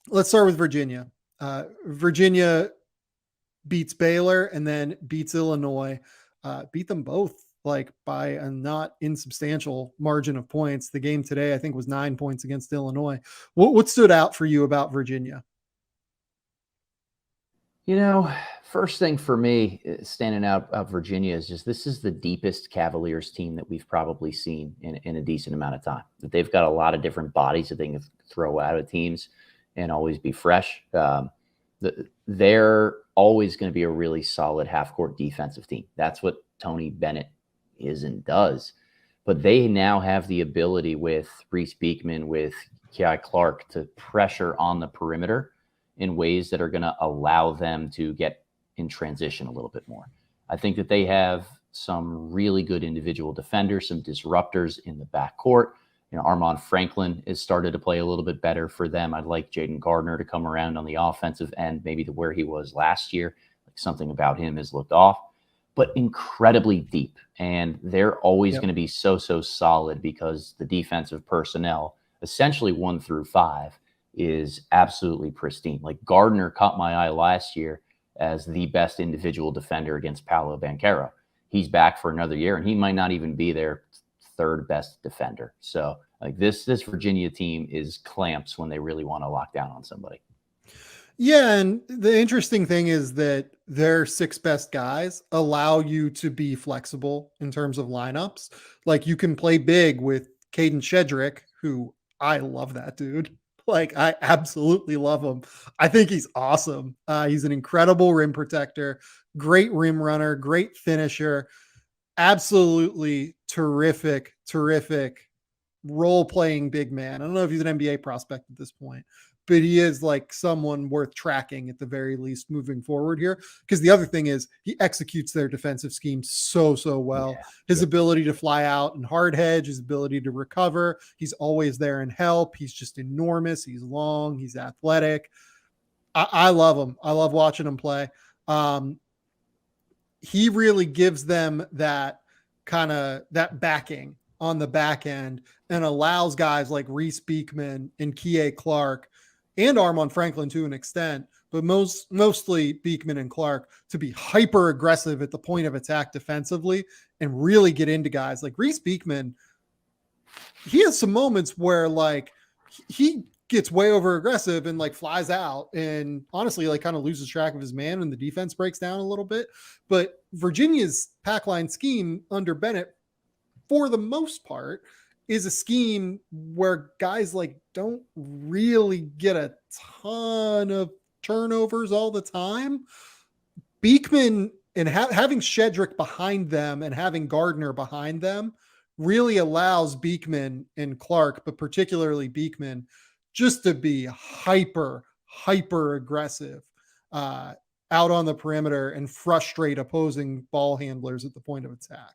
Let's start with Virginia. Virginia beats Baylor and then beats Illinois, beat them both like by a not insubstantial margin of points. The game today, I think, was 9 points against Illinois. What stood out for you about Virginia? You know, first thing for me, standing out of Virginia is just this is the deepest Cavaliers team that we've probably seen in a decent amount of time. That they've got a lot of different bodies that they can throw out of teams and always be fresh. They're always going to be a really solid half-court defensive team. That's what Tony Bennett is and does. But they now have the ability with Reece Beekman, with Kei Clark to pressure on the perimeter in ways that are going to allow them to get in transition a little bit more. I think that they have some really good individual defenders, some disruptors in the backcourt. You know, Armaan Franklin has started to play a little bit better for them. I'd like Jaden Gardner to come around on the offensive end, maybe to where he was last year. Like something about him has looked off, but incredibly deep. And they're always going to be so solid because the defensive personnel, essentially 1 through 5, is absolutely pristine. Like Gardner caught my eye last year as the best individual defender against Paolo Banchero. He's back for another year, and he might not even be their third best defender. So like this Virginia team is clamps when they really want to lock down on somebody. Yeah, and the interesting thing is that their 6 best guys allow you to be flexible in terms of lineups. Like you can play big with Caden Shedrick, who I love that dude. Like I absolutely love him. I think he's awesome. He's an incredible rim protector, great rim runner, great finisher, absolutely terrific role-playing big man. I don't know if he's an NBA prospect at this point, but he is like someone worth tracking at the very least moving forward here. Because the other thing is he executes their defensive scheme so well. His ability to fly out and hard hedge, his ability to recover. He's always there and help. He's just enormous. He's long. He's athletic. I love him. I love watching him play. He really gives them that kind of that backing on the back end and allows guys like Reece Beekman and Kei Clark and Armaan Franklin to an extent, but mostly Beekman and Clark to be hyper aggressive at the point of attack defensively and really get into guys like Reece Beekman. He has some moments where like he gets way over aggressive and like flies out and honestly like kind of loses track of his man and the defense breaks down a little bit. But Virginia's pack line scheme under Bennett, for the most part, is a scheme where guys like don't really get a ton of turnovers all the time. Beekman and having Shedrick behind them and having Gardner behind them really allows Beekman and Clark, but particularly Beekman, just to be hyper aggressive out on the perimeter and frustrate opposing ball handlers at the point of attack.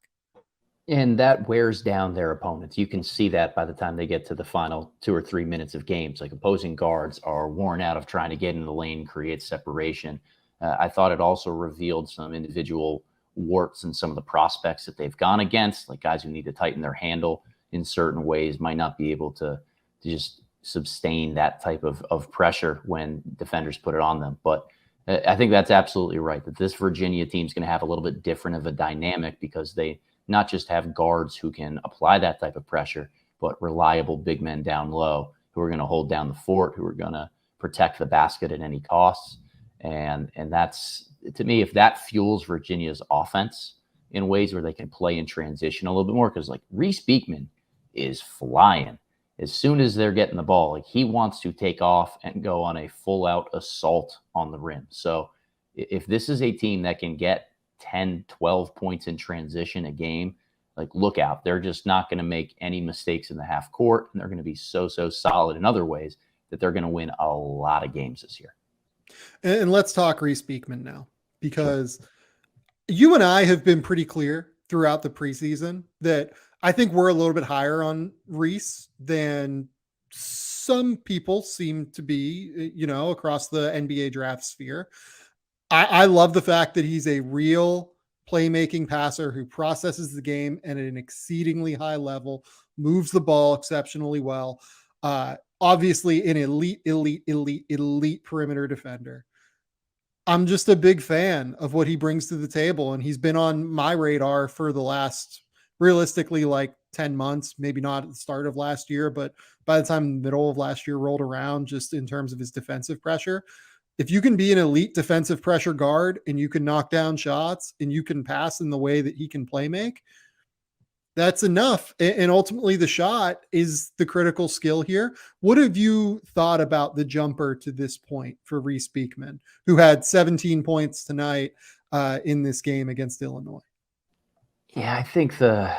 And that wears down their opponents. You can see that by the time they get to the final 2 or 3 minutes of games. Like opposing guards are worn out of trying to get in the lane, create separation. I thought it also revealed some individual warts in some of the prospects that they've gone against, like guys who need to tighten their handle in certain ways might not be able to just sustain that type of pressure when defenders put it on them. But I think that's absolutely right, that this Virginia team is going to have a little bit different of a dynamic because they not just have guards who can apply that type of pressure, but reliable big men down low who are going to hold down the fort, who are going to protect the basket at any costs. And that's, to me, if that fuels Virginia's offense in ways where they can play in transition a little bit more, because like Reece Beekman is flying. As soon as they're getting the ball, like he wants to take off and go on a full out assault on the rim. So if this is a team that can get 10, 12 points in transition a game, like look out. They're just not going to make any mistakes in the half court, and they're going to be so solid in other ways that they're going to win a lot of games this year. And let's talk Reece Beekman now, because you and I have been pretty clear throughout the preseason that I think we're a little bit higher on Reece than some people seem to be, you know, across the NBA draft sphere. I love the fact that he's a real playmaking passer who processes the game at an exceedingly high level, moves the ball exceptionally well. obviously an elite perimeter defender. I'm just a big fan of what he brings to the table, and he's been on my radar for the last, realistically, like 10 months, maybe not at the start of last year, but by the time the middle of last year rolled around, just in terms of his defensive pressure. If you can be an elite defensive pressure guard and you can knock down shots and you can pass in the way that he can play make, that's enough. And ultimately, the shot is the critical skill here. What have you thought about the jumper to this point for Reece Beekman, who had 17 points tonight in this game against Illinois? Yeah, I think the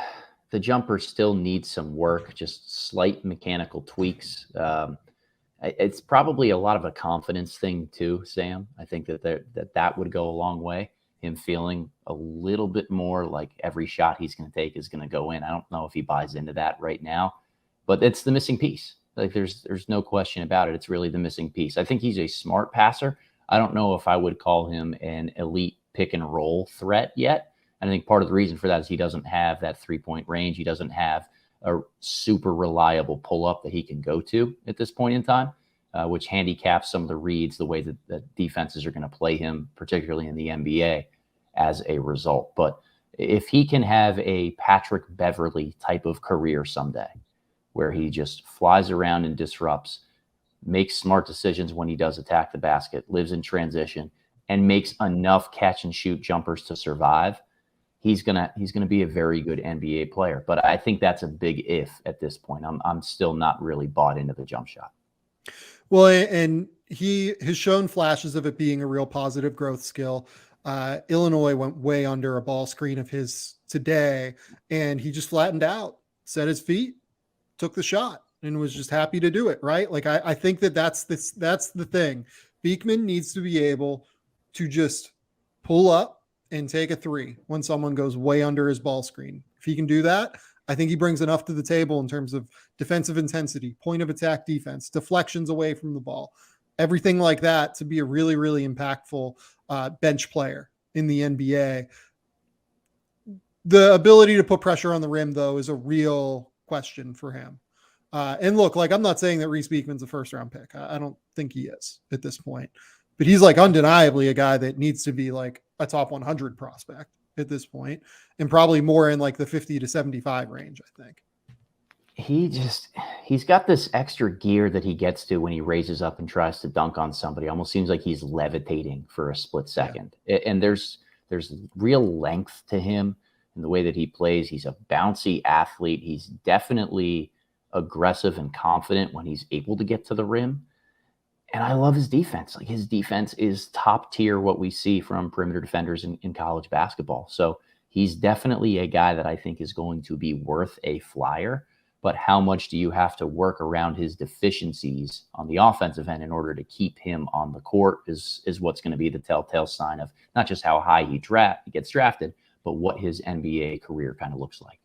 jumper still needs some work, just slight mechanical tweaks. It's probably a lot of a confidence thing too, Sam. I think that would go a long way. Him feeling a little bit more like every shot he's going to take is going to go in. I don't know if he buys into that right now, but it's the missing piece. Like there's no question about it. It's really the missing piece. I think he's a smart passer. I don't know if I would call him an elite pick and roll threat yet. And I think part of the reason for that is he doesn't have that 3-point range. He doesn't have a super reliable pull up that he can go to at this point in time, which handicaps some of the reads, the way that defenses are going to play him, particularly in the NBA, as a result. But if he can have a Patrick Beverley type of career someday, where he just flies around and disrupts, makes smart decisions when he does attack the basket, lives in transition, and makes enough catch and shoot jumpers to survive, he's gonna be a very good NBA player. But I think that's a big if at this point. I'm still not really bought into the jump shot. Well, and he has shown flashes of it being a real positive growth skill. Illinois went way under a ball screen of his today, and he just flattened out, set his feet, took the shot, and was just happy to do it. Right? Like I think that's the thing. Beekman needs to be able to just pull up and take a three when someone goes way under his ball screen. If he can do that, I think he brings enough to the table in terms of defensive intensity, point of attack defense, deflections away from the ball, everything like that to be a really, really impactful bench player in the NBA. The ability to put pressure on the rim, though, is a real question for him. And look, like I'm not saying that Reece Beekman's a first-round pick. I don't think he is at this point. But he's like undeniably a guy that needs to be like a top 100 prospect at this point, and probably more in like the 50 to 75 range, I think. He's got this extra gear that he gets to when he raises up and tries to dunk on somebody. Almost seems like he's levitating for a split second. Yeah. And there's real length to him in the way that he plays. He's a bouncy athlete. He's definitely aggressive and confident when he's able to get to the rim. And I love his defense. Like his defense is top tier, what we see from perimeter defenders in college basketball. So he's definitely a guy that I think is going to be worth a flyer. But how much do you have to work around his deficiencies on the offensive end in order to keep him on the court is what's going to be the telltale sign of not just how high he gets drafted, but what his NBA career kind of looks like.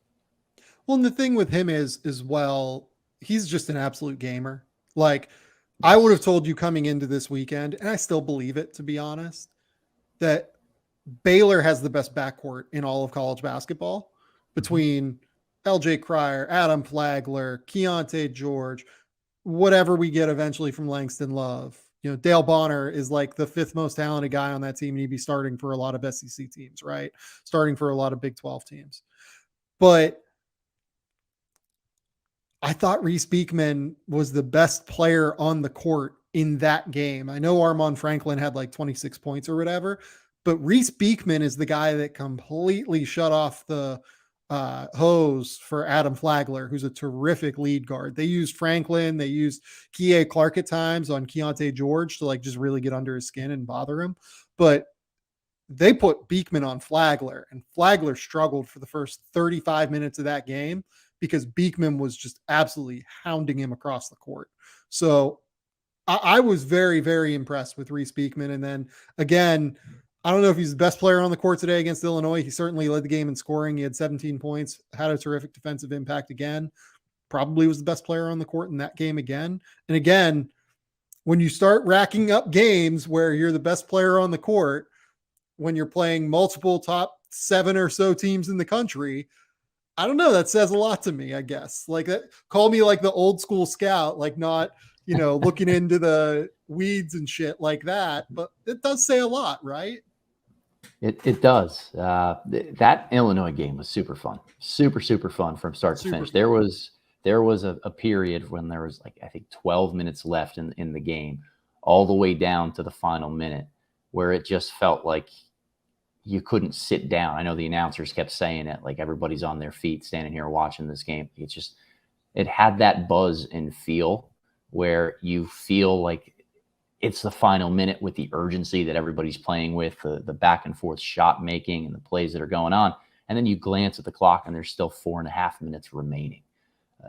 Well, and the thing with him is well, he's just an absolute gamer. Like, I would have told you coming into this weekend, and I still believe it, to be honest, that Baylor has the best backcourt in all of college basketball between LJ Cryer, Adam Flagler, Keontae George, whatever we get eventually from Langston Love. You know, Dale Bonner is like the fifth most talented guy on that team, and he'd be starting for a lot of SEC teams, right? Starting for a lot of Big 12 teams. But I thought Reece Beekman was the best player on the court in that game. I know Armon Franklin had like 26 points or whatever, but Reece Beekman is the guy that completely shut off the hose for Adam Flagler, who's a terrific lead guard. They used Franklin. They used Kie Clark at times on Keontae George to like just really get under his skin and bother him. But they put Beekman on Flagler, and Flagler struggled for the first 35 minutes of that game because Beekman was just absolutely hounding him across the court. So I was very, very impressed with Reece Beekman. And then again, I don't know if he's the best player on the court today against Illinois. He certainly led the game in scoring. He had 17 points, had a terrific defensive impact again. Probably was the best player on the court in that game again. And again, when you start racking up games where you're the best player on the court, when you're playing multiple top 7 or so teams in the country, I don't know. That says a lot to me, I guess. Like that, call me like the old school scout, like not, looking into the weeds and shit like that. But it does say a lot, right? It does. That Illinois game was super fun, super fun from start to finish. There was a period when there was like I think 12 minutes left in the game, all the way down to the final minute, where it just felt like you couldn't sit down. I know the announcers kept saying it, like everybody's on their feet standing here watching this game. It had that buzz and feel where you feel like it's the final minute with the urgency that everybody's playing with, the back and forth shot making and the plays that are going on. And then you glance at the clock and there's still 4.5 minutes remaining.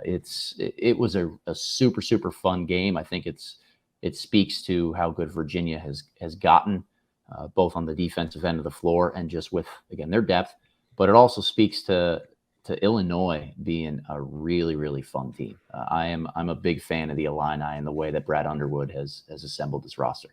It was a super fun game. I think it speaks to how good Virginia has gotten, both on the defensive end of the floor and just with, again, their depth, but it also speaks to Illinois being a really fun team. I'm a big fan of the Illini and the way that Brad Underwood has assembled this roster.